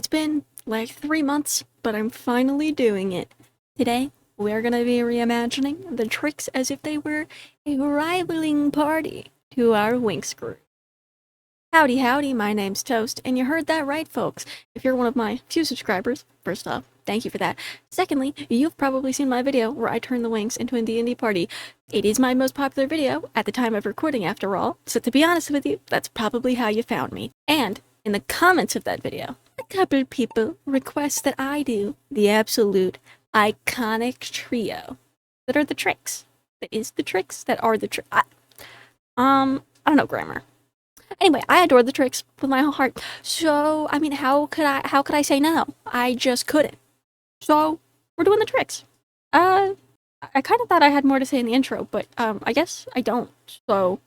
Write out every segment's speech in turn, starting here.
It's been like 3 months, but I'm finally doing it. Today, we're gonna be reimagining the Trix as if they were a rivaling party to our Winx group. Howdy, howdy, my name's Toast, and you heard that right, folks. If you're one of my few subscribers, first off, thank you for that. Secondly, you've probably seen my video where I turn the Winx into a D&D party. It is my most popular video at the time of recording, after all, so to be honest with you, that's probably how you found me. And in the comments of that video, a couple people request that I do the absolute iconic trio that are the Trix. That is the Trix that are the Trix. I don't know grammar. Anyway, I adore the Trix with my whole heart. So, I mean, how could I say no? I just couldn't. So, we're doing the Trix. I kind of thought I had more to say in the intro, but I guess I don't. So,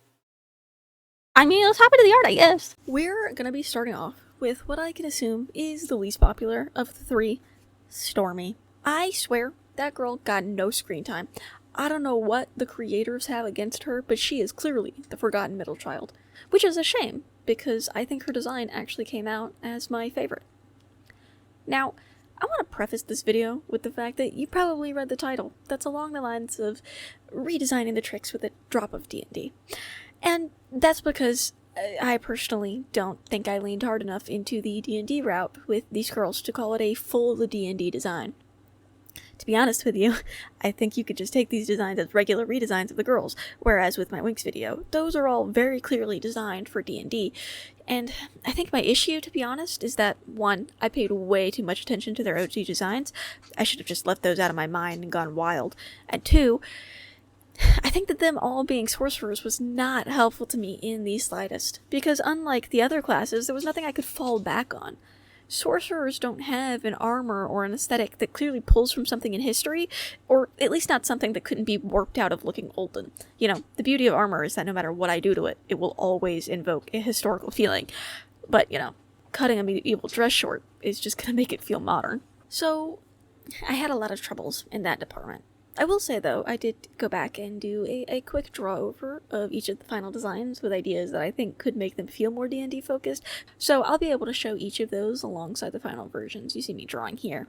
I mean, let's hop into the art, I guess. We're gonna be starting off with what I can assume is the least popular of the three, Stormy. I swear, that girl got no screen time. I don't know what the creators have against her, but she is clearly the forgotten middle child. Which is a shame, because I think her design actually came out as my favorite. Now, I want to preface this video with the fact that you probably read the title. That's along the lines of Redesigning the Trix with a drop of D&D. And that's because I personally don't think I leaned hard enough into the D&D route with these girls to call it a full D&D design. To be honest with you, I think you could just take these designs as regular redesigns of the girls, whereas with my Winx video, those are all very clearly designed for D&D. And I think my issue, to be honest, is that, one, I paid way too much attention to their OG designs. I should have just left those out of my mind and gone wild. And two, I think that them all being sorcerers was not helpful to me in the slightest, because unlike the other classes, there was nothing I could fall back on. Sorcerers don't have an armor or an aesthetic that clearly pulls from something in history, or at least not something that couldn't be warped out of looking olden. You know, the beauty of armor is that no matter what I do to it, it will always invoke a historical feeling. But, you know, cutting a medieval dress short is just gonna make it feel modern. So, I had a lot of troubles in that department. I will say, though, I did go back and do a quick draw over of each of the final designs with ideas that I think could make them feel more D&D focused, so I'll be able to show each of those alongside the final versions you see me drawing here.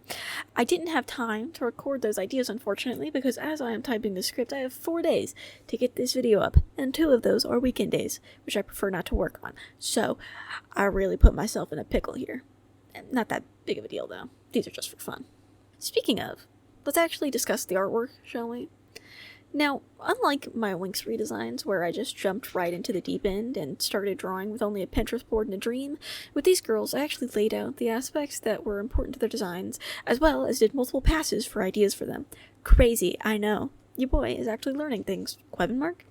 I didn't have time to record those ideas, unfortunately, because as I am typing the script, I have 4 days to get this video up, and 2 of those are weekend days, which I prefer not to work on, so I really put myself in a pickle here. Not that big of a deal, though. These are just for fun. Speaking of, let's actually discuss the artwork, shall we? Now, unlike my Winx redesigns, where I just jumped right into the deep end and started drawing with only a Pinterest board and a dream, with these girls I actually laid out the aspects that were important to their designs, as well as did multiple passes for ideas for them. Crazy, I know. Your boy is actually learning things. Question mark?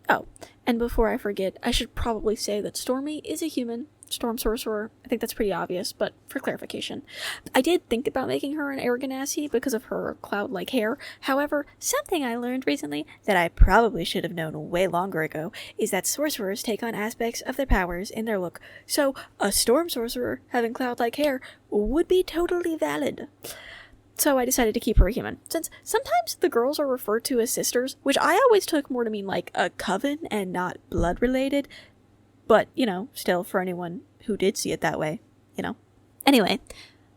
Oh, and before I forget, I should probably say that Stormy is a human, storm sorcerer. I think that's pretty obvious, but for clarification. I did think about making her an Argonassi because of her cloud-like hair. However, something I learned recently that I probably should have known way longer ago is that sorcerers take on aspects of their powers in their look. So, a storm sorcerer having cloud-like hair would be totally valid. So I decided to keep her a human, since sometimes the girls are referred to as sisters, which I always took more to mean like a coven and not blood-related. But, you know, still, for anyone who did see it that way, you know. Anyway,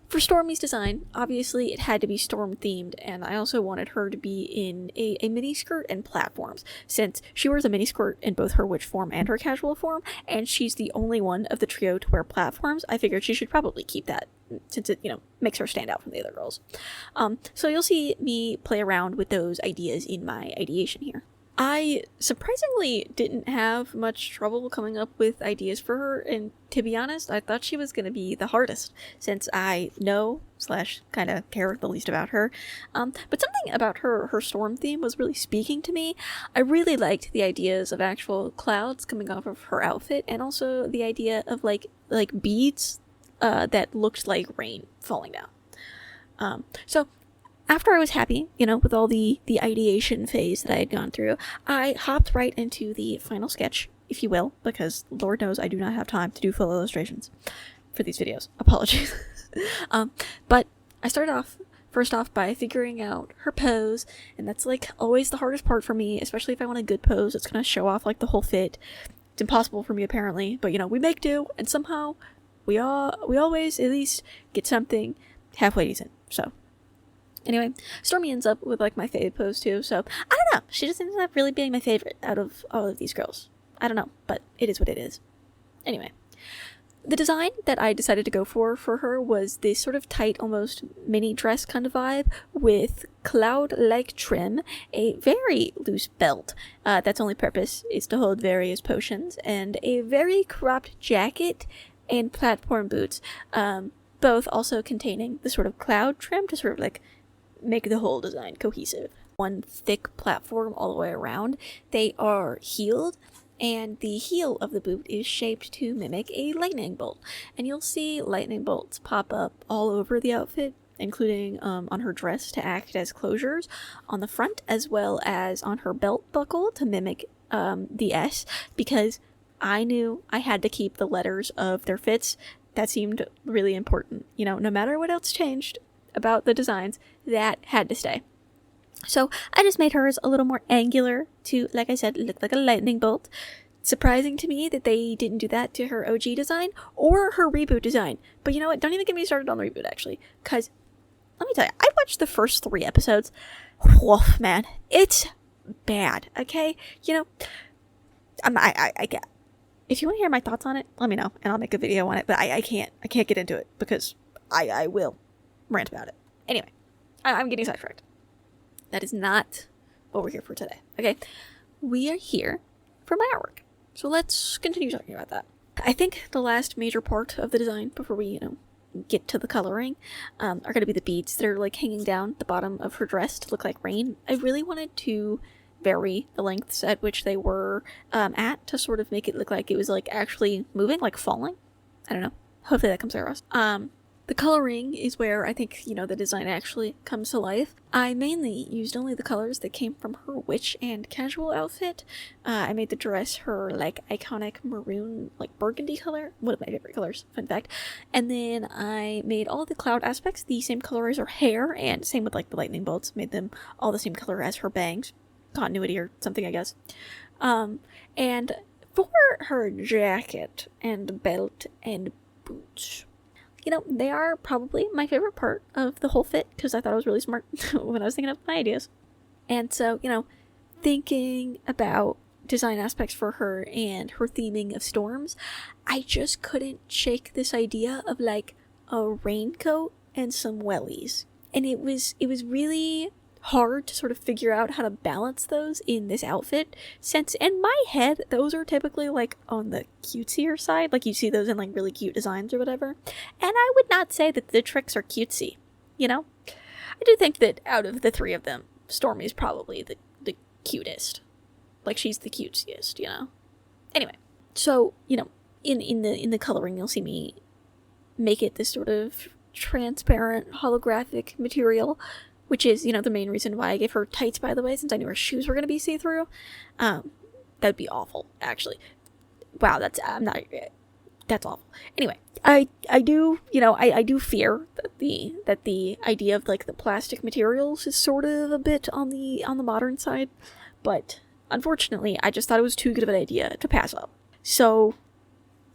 for Stormy's design, obviously it had to be storm-themed, and I also wanted her to be in a miniskirt and platforms, since she wears a miniskirt in both her witch form and her casual form, and she's the only one of the trio to wear platforms. I figured she should probably keep that, since it, you know, makes her stand out from the other girls. So you'll see me play around with those ideas in my ideation here. I surprisingly didn't have much trouble coming up with ideas for her, and to be honest, I thought she was going to be the hardest, since I know / kind of care the least about her. But something about her storm theme was really speaking to me. I really liked the ideas of actual clouds coming off of her outfit, and also the idea of like beads that looked like rain falling down. So after I was happy, you know, with all the ideation phase that I had gone through, I hopped right into the final sketch, if you will, because Lord knows I do not have time to do full illustrations for these videos. Apologies. But I started first off by figuring out her pose, and that's like always the hardest part for me, especially if I want a good pose. It's gonna show off like the whole fit. It's impossible for me apparently, but you know, we make do, and somehow we always at least get something halfway decent. So anyway, Stormy ends up with like my fave pose too, so I don't know, she just ends up really being my favorite out of all of these girls. I don't know, but it is what it is. Anyway, the design that I decided to go for her was this sort of tight, almost mini dress kind of vibe with cloud-like trim, a very loose belt that's only purpose is to hold various potions, and a very cropped jacket and platform boots, both also containing the sort of cloud trim to sort of like make the whole design cohesive. One thick platform all the way around. They are heeled, and the heel of the boot is shaped to mimic a lightning bolt. And you'll see lightning bolts pop up all over the outfit, including on her dress to act as closures on the front, as well as on her belt buckle to mimic the S, because I knew I had to keep the letters of their fits. That seemed really important. You know, no matter what else changed about the designs, that had to stay. So I just made hers a little more angular to, like I said, look like a lightning bolt. Surprising to me that they didn't do that to her OG design or her reboot design. But you know what? Don't even get me started on the reboot, actually. Because, let me tell you, I watched the first 3 episodes. Woof, man. It's bad, okay? You know, I get. If you want to hear my thoughts on it, let me know, and I'll make a video on it. But I can't get into it, because I will rant about it. Anyway, I'm getting sidetracked. That is not what we're here for today, okay? We are here for my artwork. So let's continue talking about that. I think the last major part of the design before we, get to the coloring, are going to be the beads that are like hanging down the bottom of her dress to look like rain. I really wanted to vary the lengths at which they were at to sort of make it look like it was like actually moving, like falling. I don't know. Hopefully that comes across. The coloring is where I think, the design actually comes to life. I mainly used only the colors that came from her witch and casual outfit. I made the dress her, like, iconic maroon, like, burgundy color. One of my favorite colors, fun fact. And then I made all the cloud aspects the same color as her hair, and same with, like, the lightning bolts. Made them all the same color as her bangs. Continuity or something, I guess. And for her jacket and belt and boots, they are probably my favorite part of the whole fit, because I thought it was really smart when I was thinking of my ideas. And so, thinking about design aspects for her and her theming of storms, I just couldn't shake this idea of like a raincoat and some wellies. And it was really hard to sort of figure out how to balance those in this outfit, since in my head those are typically like on the cutesier side, like you see those in like really cute designs or whatever, and I would not say that the Trix are cutesy. I do think that out of the 3 of them, Stormy's probably the cutest, like she's the cutesiest. Anyway, so in the coloring you'll see me make it this sort of transparent holographic material, which is, the main reason why I gave her tights, by the way, since I knew her shoes were going to be see-through. That'd be awful, actually. Wow, that's awful. Anyway, I do, I do fear that the idea of, like, the plastic materials is sort of a bit on the modern side, but unfortunately, I just thought it was too good of an idea to pass up. So,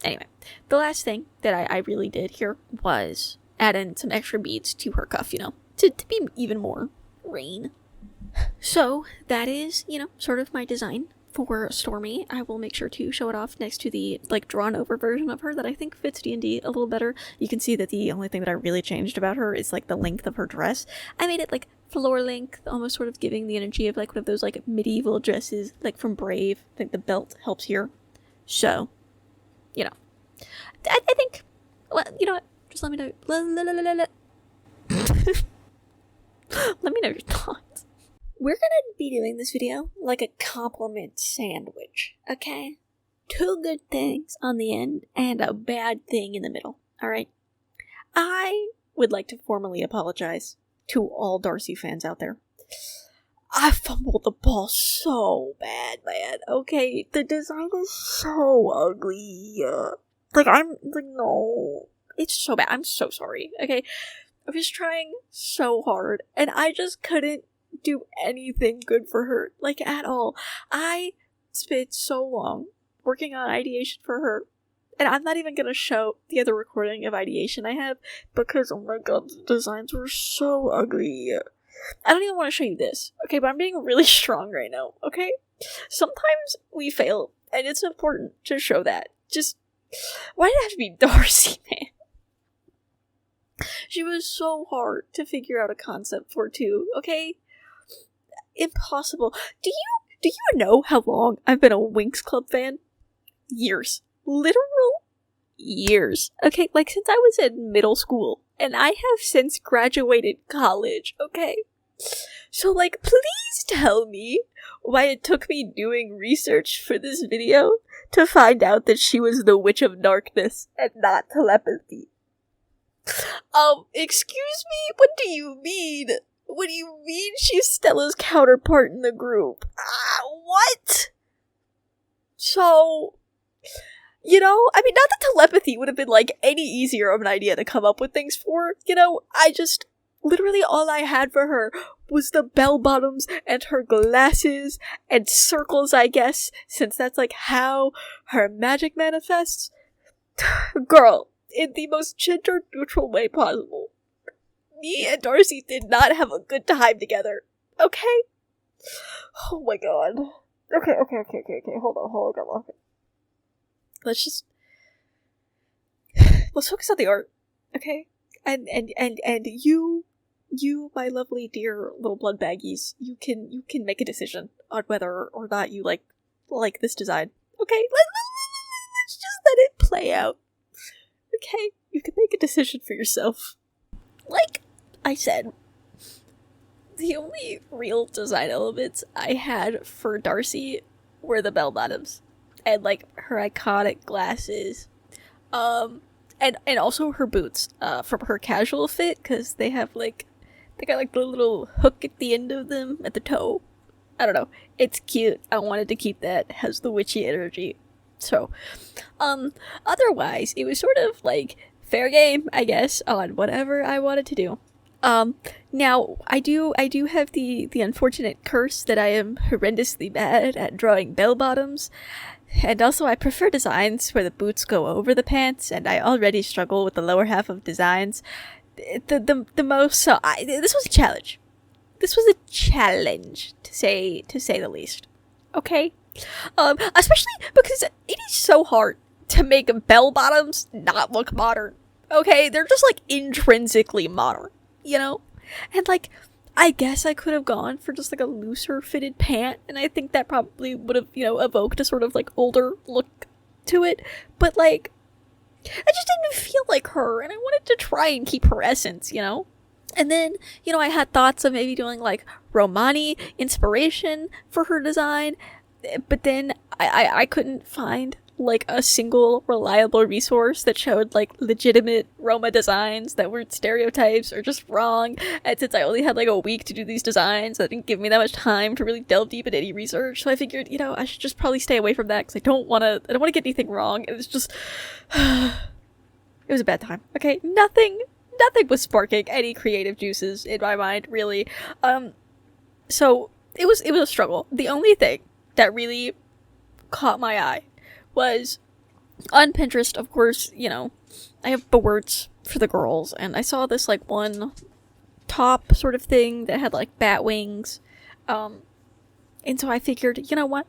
anyway, the last thing that I really did here was add in some extra beads to her cuff, to be even more rain. So that is, sort of my design for Stormy. I will make sure to show it off next to the, like, drawn over version of her that I think fits D&D a little better. You can see that the only thing that I really changed about her is, like, the length of her dress. I made it, like, floor length, almost sort of giving the energy of, like, one of those, like, medieval dresses, like, from Brave. I think the belt helps here. So, I think, well, you know what? Just let me know. Let me know your thoughts. We're gonna be doing this video like a compliment sandwich, okay? 2 good things on the end and a bad thing in the middle, alright? I would like to formally apologize to all Darcy fans out there. I fumbled the ball so bad, man, okay? The design is so ugly. No. It's so bad. I'm so sorry, okay? I was trying so hard, and I just couldn't do anything good for her, like, at all. I spent so long working on ideation for her, And I'm not even gonna show the other recording of ideation I have, because oh my god, the designs were so ugly. I don't even want to show you this, okay, but I'm being really strong right now, okay? Sometimes we fail, and it's important to show that. Just, why did it have to be Darcy, man? She was so hard to figure out a concept for, too, okay? Impossible. Do you know how long I've been a Winx Club fan? Years. Literal years. Okay, like since I was in middle school, and I have since graduated college, okay? So, like, please tell me why it took me doing research for this video to find out that she was the Witch of Darkness and not telepathy. Excuse me? What do you mean? What do you mean she's Stella's counterpart in the group? What? So, you know, I mean, not that telepathy would have been, like, any easier of an idea to come up with things for, you know, literally all I had for her was the bell bottoms and her glasses and circles, I guess, since that's, like, how her magic manifests. Girl, in the most gender-neutral way possible. Me and Darcy did not have a good time together, okay? Oh my god. Okay, hold on. Let's focus on the art, okay? And you, my lovely dear little blood baggies, you can make a decision on whether or not you like this design, okay? Let's just let it play out, okay? You can make a decision for yourself. Like I said, the only real design elements I had for Darcy were the bell bottoms and like her iconic glasses, and also her boots, from her casual fit, because they got like the little hook at the end of them at the toe. I don't know, it's cute. I wanted to keep that. It has the witchy energy. So, otherwise, it was sort of like fair game, I guess, on whatever I wanted to do. Now, I do have the unfortunate curse that I am horrendously bad at drawing bell bottoms, and also I prefer designs where the boots go over the pants, and I already struggle with the lower half of designs. The most, so this was a challenge. This was a challenge, to say the least. Okay? Especially because it is so hard to make bell bottoms not look modern. Okay? They're just, like, intrinsically modern. You know? And, like, I guess I could have gone for just, like, a looser fitted pant, and I think that probably would have, you know, evoked a sort of, like, older look to it, but, like, I just didn't feel like her, and I wanted to try and keep her essence, you know? And then, you know, I had thoughts of maybe doing, like, Romani inspiration for her design, but then I couldn't find, like, a single reliable resource that showed, like, legitimate Roma designs that weren't stereotypes or just wrong. And since I only had, like, a week to do these designs, that didn't give me that much time to really delve deep in any research. So I figured, you know, I should just probably stay away from that, because I don't want to get anything wrong. It was just, it was a bad time. Okay, nothing was sparking any creative juices in my mind, really. So it was a struggle. The only thing that really caught my eye was on Pinterest, of course, you know, I have boards for the girls, and I saw this, like, one top sort of thing that had, like, bat wings, and so I figured, you know what,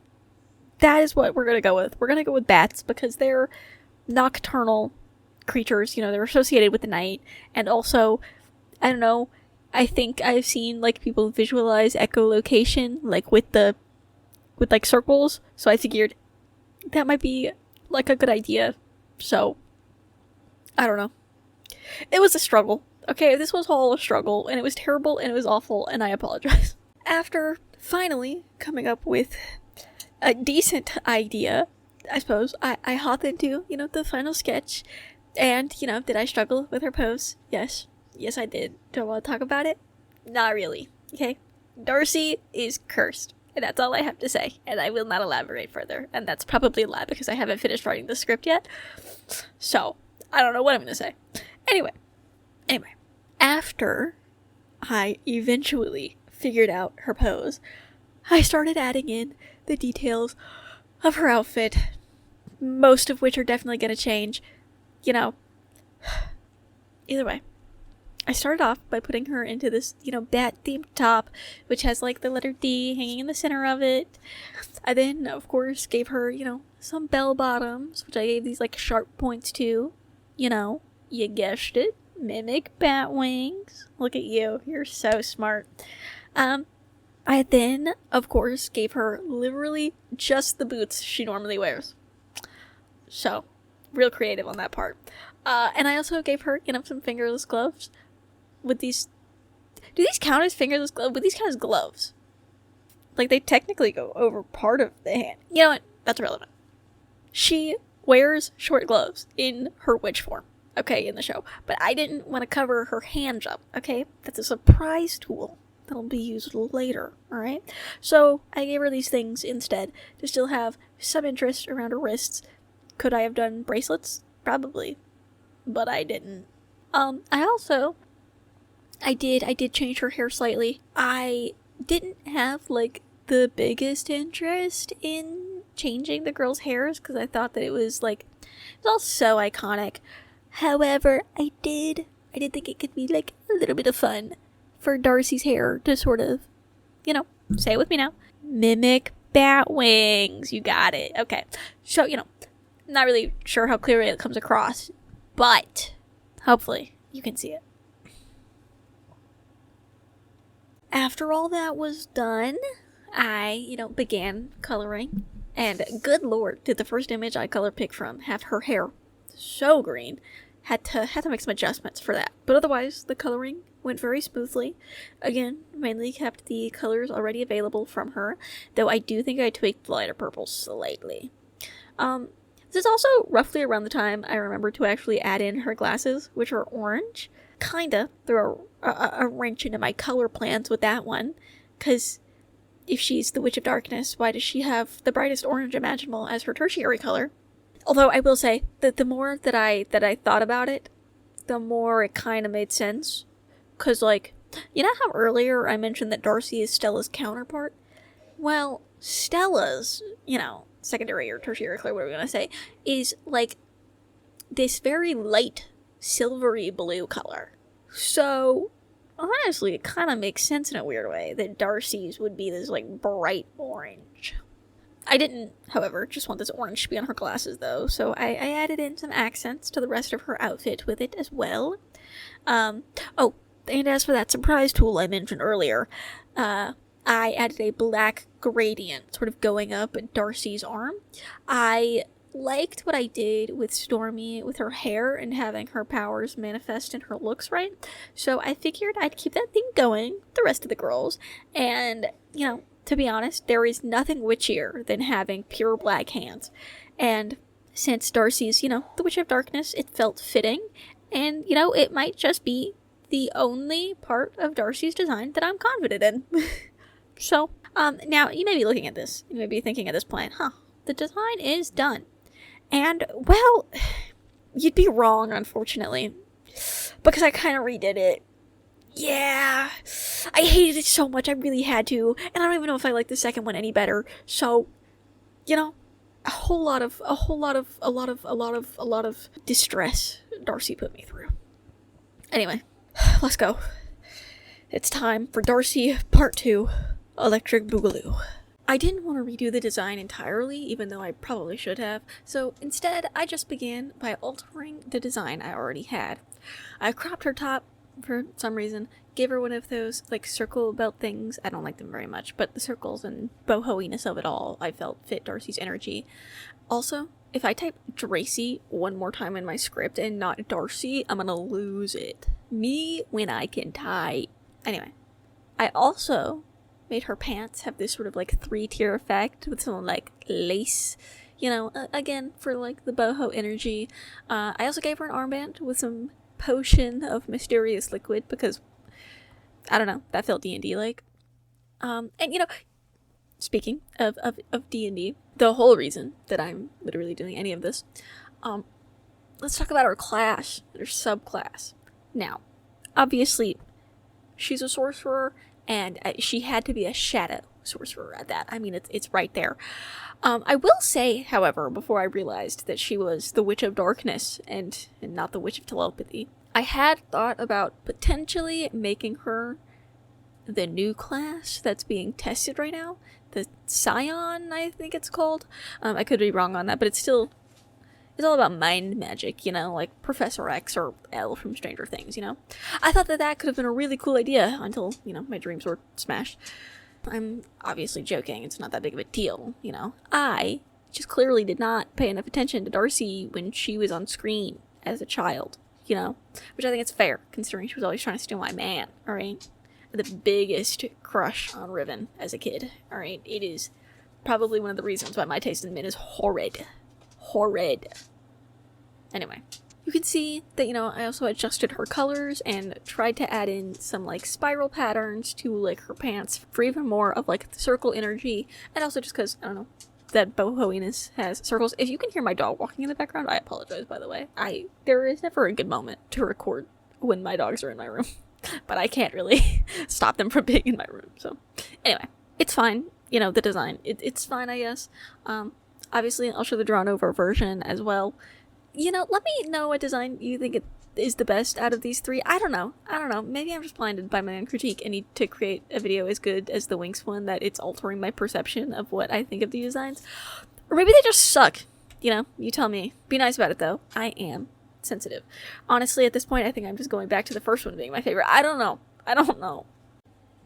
that is what we're gonna go with. We're gonna go with bats, because they're nocturnal creatures, you know, they're associated with the night, and also, I don't know, I think I've seen, like, people visualize echolocation, like, with like, circles, so I figured that might be, like, a good idea. So, I don't know. It was a struggle. Okay, this was all a struggle, and it was terrible, and it was awful, and I apologize. After finally coming up with a decent idea, I suppose, I hop into, you know, the final sketch, and, you know, did I struggle with her pose? Yes. Yes, I did. Do I want to talk about it? Not really. Okay? Darcy is cursed. And that's all I have to say, and I will not elaborate further. And that's probably a lie, because I haven't finished writing the script yet. So, I don't know what I'm going to say. Anyway, after I eventually figured out her pose, I started adding in the details of her outfit, most of which are definitely going to change. You know, either way. I started off by putting her into this, bat-themed top, which has, like, the letter D hanging in the center of it. I then, of course, gave her, some bell bottoms, which I gave these, like, sharp points to. You guessed it. Mimic bat wings. Look at you. You're so smart. I then, of course, gave her literally just the boots she normally wears. So, real creative on that part. And I also gave her, some fingerless gloves. With these, do these count as fingerless gloves? Would these count as gloves? Like, they technically go over part of the hand. You know what? That's irrelevant. She wears short gloves in her witch form, okay, in the show. But I didn't want to cover her hands up, okay? That's a surprise tool that'll be used later, alright? So, I gave her these things instead to still have some interest around her wrists. Could I have done bracelets? Probably. But I didn't. I did change her hair slightly. I didn't have, like, the biggest interest in changing the girl's hairs because I thought that it was all so iconic. However, I did think it could be, like, a little bit of fun for Darcy's hair to sort of, say it with me now, mimic bat wings. You got it. Okay. So, not really sure how clearly it comes across, but hopefully you can see it. After all that was done, I, began coloring. And good lord, did the first image I color picked from have her hair so green. Had to make some adjustments for that. But otherwise, the coloring went very smoothly. Again, mainly kept the colors already available from her, though I do think I tweaked the lighter purple slightly. This is also roughly around the time I remember to actually add in her glasses, which are orange. Kinda throw a wrench into my color plans with that one, because if she's the Witch of Darkness, why does she have the brightest orange imaginable as her tertiary color? Although I will say that the more that I thought about it, the more it kind of made sense. Because, like, you know how earlier I mentioned that Darcy is Stella's counterpart? Well, Stella's, secondary or tertiary color, whatever you want to say, is, like, this very light silvery blue color. So, honestly, it kind of makes sense in a weird way that Darcy's would be this, like, bright orange. I didn't, however, just want this orange to be on her glasses, though, so I added in some accents to the rest of her outfit with it as well. Oh, and as for that surprise tool I mentioned earlier, I added a black gradient sort of going up Darcy's arm. I liked what I did with Stormy with her hair and having her powers manifest in her looks, right? So I figured I'd keep that thing going with the rest of the girls. And, to be honest, there is nothing witchier than having pure black hands. And since Darcy's, the Witch of Darkness, it felt fitting. And, it might just be the only part of Darcy's design that I'm confident in. So, now you may be looking at this. You may be thinking at this point, the design is done. And, well, you'd be wrong, unfortunately, because I kind of redid it. Yeah, I hated it so much, I really had to, and I don't even know if I like the second one any better. So, a lot of distress Darcy put me through. Anyway, let's go. It's time for Darcy Part 2, Electric Boogaloo. I didn't want to redo the design entirely, even though I probably should have, so instead I just began by altering the design I already had. I cropped her top for some reason, gave her one of those, like, circle belt things. I don't like them very much, but the circles and boho-iness of it all I felt fit Darcy's energy. Also, if I type Dracy one more time in my script and not Darcy, I'm gonna lose it. Me when I can type. Anyway, I also made her pants have this sort of, like, 3-tier effect with some, like, lace, again, for, like, the boho energy. I also gave her an armband with some potion of mysterious liquid because, I don't know, that felt D&D like. And, speaking of D&D, the whole reason that I'm literally doing any of this, let's talk about her class, her subclass. Now, obviously, she's a sorcerer, and she had to be a shadow sorcerer at that. I mean, it's right there. I will say, however, before I realized that she was the Witch of Darkness and not the Witch of Telepathy, I had thought about potentially making her the new class that's being tested right now. The Scion, I think it's called. I could be wrong on that, but it's all about mind magic, like Professor X or Elle from Stranger Things, I thought that could have been a really cool idea until, my dreams were smashed. I'm obviously joking, it's not that big of a deal, I just clearly did not pay enough attention to Darcy when she was on screen as a child, which I think is fair, considering she was always trying to steal my man, alright? The biggest crush on Riven as a kid, alright? It is probably one of the reasons why my taste in men is horrid. Anyway, you can see that, I also adjusted her colors and tried to add in some, spiral patterns to, her pants for even more of, the circle energy, and also just because, I don't know, that boho-iness has circles. If you can hear my dog walking in the background, I apologize, by the way. There is never a good moment to record when my dogs are in my room, but I can't really stop them from being in my room, so. Anyway, it's fine, the design. It's fine, I guess. Obviously, I'll show the drawn-over version as well. Let me know what design you think it is the best out of these three. I don't know. Maybe I'm just blinded by my own critique and need to create a video as good as the Winx one that it's altering my perception of what I think of the designs. Or maybe they just suck. You tell me. Be nice about it, though. I am sensitive. Honestly, at this point, I think I'm just going back to the first one being my favorite. I don't know.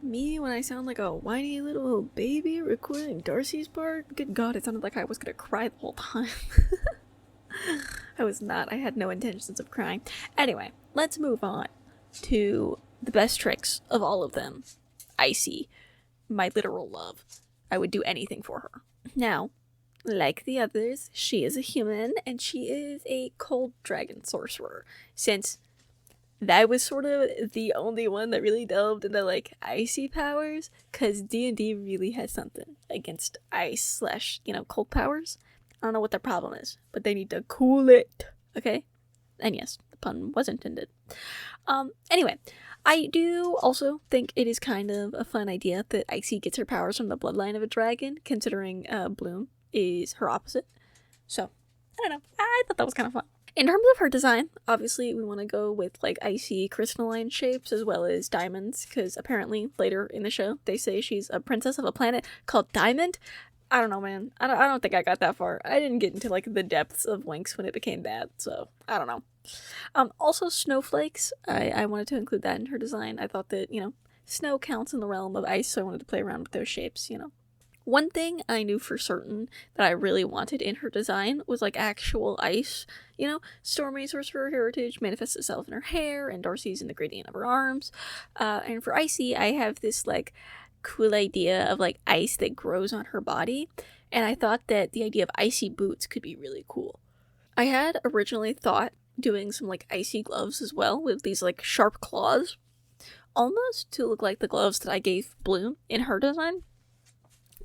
Me when I sound like a whiny little baby recording Darcy's part? Good God, it sounded like I was gonna cry the whole time. I was not. I had no intentions of crying. Anyway, let's move on to the best Trix of all of them. Icy, my literal love. I would do anything for her. Now, like the others, she is a human, and she is a cold dragon sorcerer, since that was sort of the only one that really delved into, icy powers, because D&D really has something against ice / cold powers. I don't know what their problem is, but they need to cool it, okay? And yes, the pun was intended. Anyway, I do also think it is kind of a fun idea that Icy gets her powers from the bloodline of a dragon, considering Bloom is her opposite. So, I don't know. I thought that was kind of fun. In terms of her design, obviously we want to go with icy crystalline shapes as well as diamonds, because apparently later in the show they say she's a princess of a planet called Diamond. I don't know, man. I don't think I got that far. I didn't get into the depths of Winx when it became bad, so I don't know. Also snowflakes. I wanted to include that in her design. I thought that, snow counts in the realm of ice, so I wanted to play around with those shapes, One thing I knew for certain that I really wanted in her design was actual ice. Stormy Sorcerer Heritage manifests itself in her hair, and Darcy's in the gradient of her arms. And for Icy, I have this cool idea of ice that grows on her body, and I thought that the idea of icy boots could be really cool. I had originally thought doing some icy gloves as well with these sharp claws, almost to look like the gloves that I gave Bloom in her design.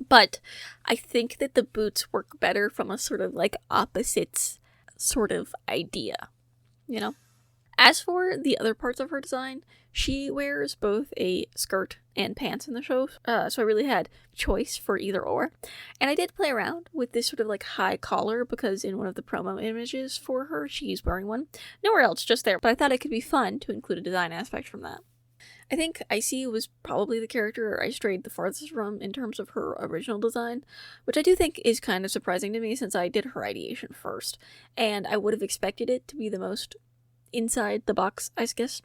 But I think that the boots work better from a sort of opposites sort of idea, As for the other parts of her design, she wears both a skirt and pants in the show, so I really had choice for either or. And I did play around with this sort of high collar, because in one of the promo images for her, she's wearing one. Nowhere else, just there, but I thought it could be fun to include a design aspect from that. I think Icy was probably the character I strayed the farthest from in terms of her original design, which I do think is kind of surprising to me since I did her ideation first, and I would have expected it to be the most inside the box, I guess.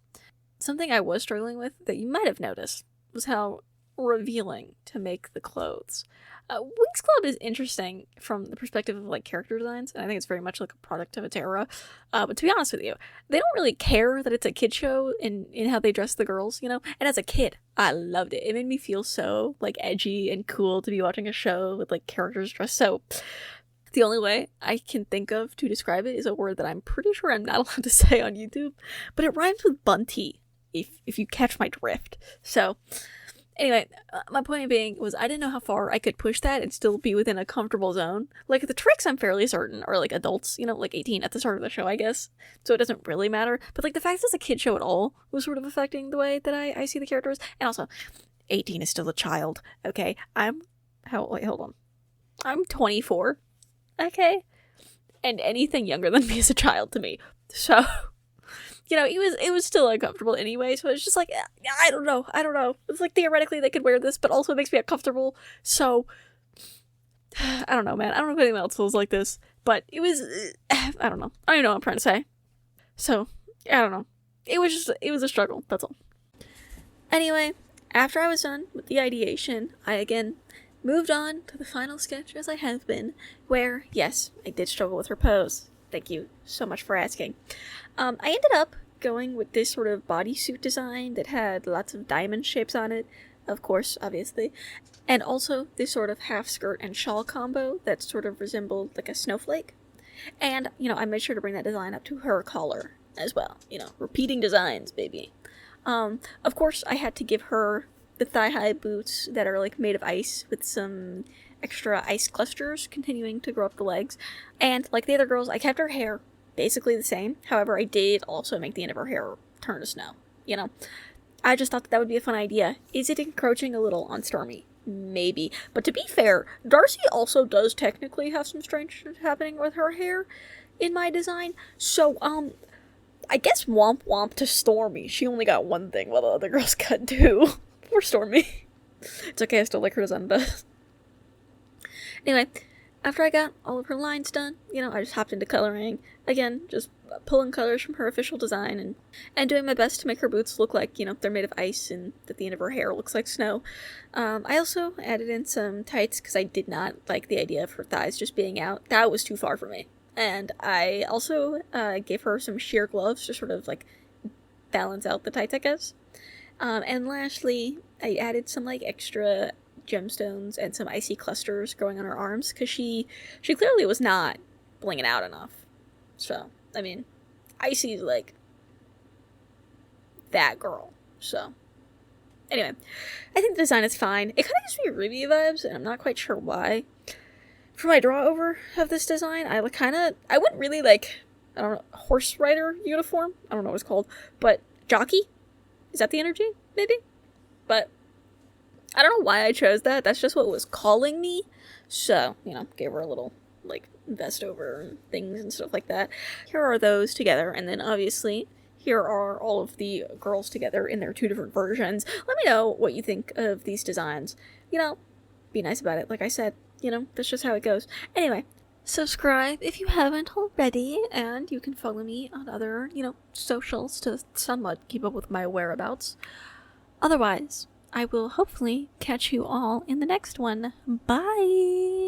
Something I was struggling with that you might have noticed was how revealing to make the clothes. Winx Club is interesting from the perspective of character designs, and I think it's very much a product of its era. But to be honest with you, they don't really care that it's a kid show in how they dress the girls, And as a kid, I loved it. It made me feel so edgy and cool to be watching a show with characters dressed so. The only way I can think of to describe it is a word that I'm pretty sure I'm not allowed to say on YouTube, but it rhymes with bunty, if you catch my drift. So, anyway, my point being was I didn't know how far I could push that and still be within a comfortable zone. The Trix, I'm fairly certain, are adults, 18 at the start of the show, I guess, so it doesn't really matter. But the fact that it's a kid show at all was sort of affecting the way that I see the characters, and also, 18 is still a child, okay? Wait, hold on. I'm 24, okay? And anything younger than me is a child to me. So, you know, it was still uncomfortable anyway, so it's just like, I don't know. It's like, theoretically they could wear this, but also it makes me uncomfortable, so, I don't know, man. I don't know if anyone else feels like this, but it was, I don't know. I don't even know what I'm trying to say. So, I don't know. It was a struggle, that's all. Anyway, after I was done with the ideation, I again moved on to the final sketch, as I have been, where, yes, I did struggle with her pose. Thank you so much for asking. I ended up going with this sort of bodysuit design that had lots of diamond shapes on it, of course, obviously, and also this sort of half skirt and shawl combo that sort of resembled like a snowflake. And, you know, I made sure to bring that design up to her collar as well. You know, repeating designs, baby. Of course, I had to give her the thigh-high boots that are, like, made of ice with some extra ice clusters continuing to grow up the legs. And, like the other girls, I kept her hair basically the same. However, I did also make the end of her hair turn to snow, you know? I just thought that would be a fun idea. Is it encroaching a little on Stormy? Maybe. But to be fair, Darcy also does technically have some strange shit happening with her hair in my design. So, I guess womp womp to Stormy. She only got one thing while the other girls got two. Poor Stormy. It's okay, I still like her design best. Anyway, after I got all of her lines done, you know, I just hopped into coloring. Again, just pulling colors from her official design and doing my best to make her boots look like, you know, they're made of ice and that the end of her hair looks like snow. I also added in some tights because I did not like the idea of her thighs just being out. That was too far for me. And I also gave her some sheer gloves to sort of, like, balance out the tights, I guess. And lastly, I added some, like, extra gemstones and some icy clusters growing on her arms, because she clearly was not blinging out enough. So, I mean, Icy's, like, that girl. So, anyway, I think the design is fine. It kind of gives me Ruby vibes, and I'm not quite sure why. For my draw over of this design, I went really, like, I don't know, horse rider uniform? I don't know what it's called, but jockey? Is that the energy? Maybe? But I don't know why I chose that. That's just what was calling me. So, you know, gave her a little, like, vest over and things and stuff like that. Here are those together, and then obviously here are all of the girls together in their two different versions. Let me know what you think of these designs. You know, be nice about it, like I said. You know, that's just how it goes. Anyway, subscribe if you haven't already, and you can follow me on other, you know, socials to somewhat keep up with my whereabouts. Otherwise, I will hopefully catch you all in the next one. Bye!